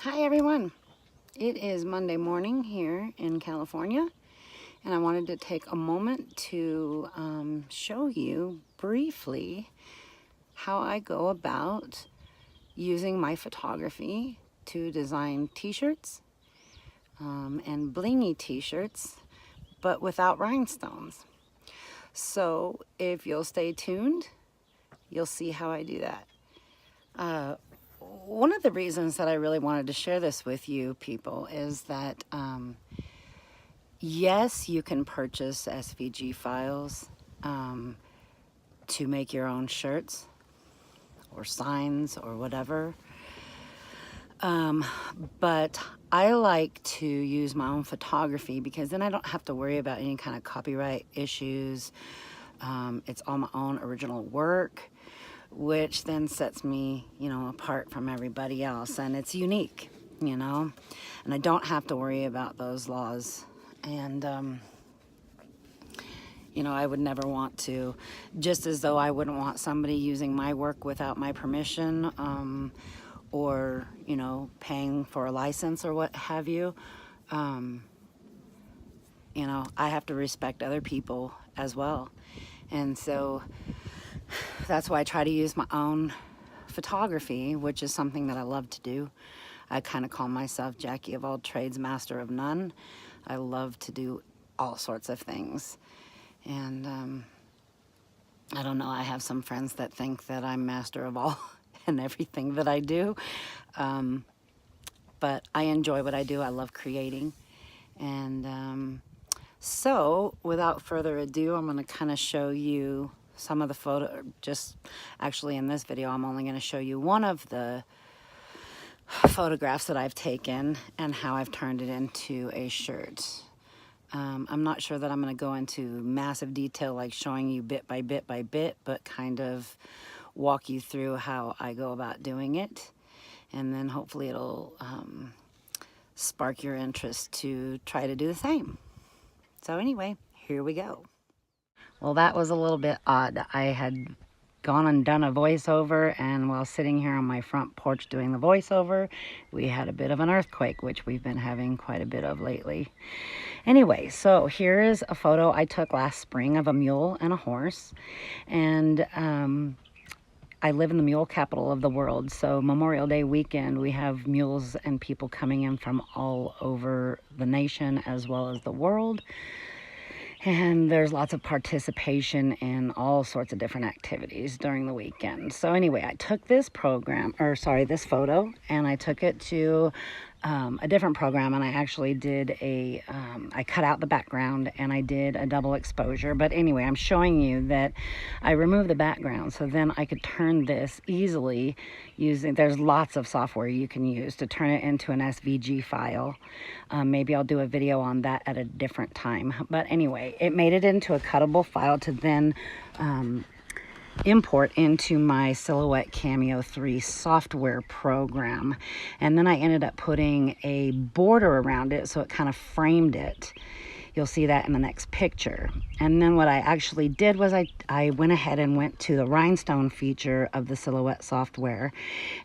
Hi everyone, it is Monday morning here in California, and I wanted to take a moment to show you briefly how I go about using my photography to design t-shirts and blingy t-shirts, but without rhinestones. So if you'll stay tuned, you'll see how I do that. One of the reasons that I really wanted to share this with you people is that yes, you can purchase SVG files to make your own shirts or signs or whatever, but I like to use my own photography because then I don't have to worry about any kind of copyright issues. It's all my own original work, which then sets me, apart from everybody else, and it's unique, and I don't have to worry about those laws. And I would never want to, just as though I wouldn't want somebody using my work without my permission, or paying for a license or what have you. I have to respect other people as well, and so that's why I try to use my own photography, which is something that I love to do. I kind of call myself Jackie of all trades, master of none. I love to do all sorts of things. And I don't know, I have some friends that think that I'm master of all and everything that I do. But I enjoy what I do. I love creating. And so without further ado, I'm going to kind of show you some of the photo. Just actually in this video, I'm only going to show you one of the photographs that I've taken and how I've turned it into a shirt. I'm not sure that I'm going to go into massive detail, like showing you bit by bit by bit, but kind of walk you through how I go about doing it. And then hopefully it'll spark your interest to try to do the same. So anyway, here we go. Well, that was a little bit odd. I had gone and done a voiceover, and while sitting here on my front porch doing the voiceover, we had a bit of an earthquake, which we've been having quite a bit of lately. Anyway, so here is a photo I took last spring of a mule and a horse, and I live in the mule capital of the world, so Memorial Day weekend we have mules and people coming in from all over the nation as well as the world. And there's lots of participation in all sorts of different activities during the weekend. So anyway, I took this this photo, and I took it to a different program, and I actually did I cut out the background and I did a double exposure. But anyway, I'm showing you that I removed the background so then I could turn this easily there's lots of software you can use to turn it into an SVG file. Maybe I'll do a video on that at a different time. But anyway, it made it into a cuttable file to then import into my Silhouette Cameo 3 software program. And then I ended up putting a border around it so it kind of framed it. You'll see that in the next picture. And then what I actually did was I went ahead and went to the Rhinestone feature of the Silhouette software,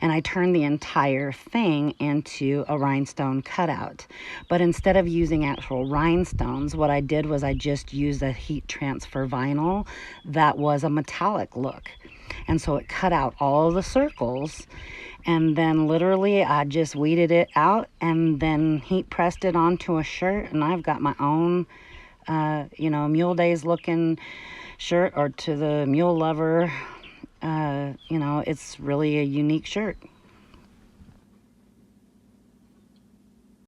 and I turned the entire thing into a rhinestone cutout. But instead of using actual rhinestones, what I did was I just used a heat transfer vinyl that was a metallic look. And so it cut out all the circles, and then literally I just weeded it out and then heat pressed it onto a shirt, and I've got my own Mule Days looking shirt, or to the mule lover, it's really a unique shirt.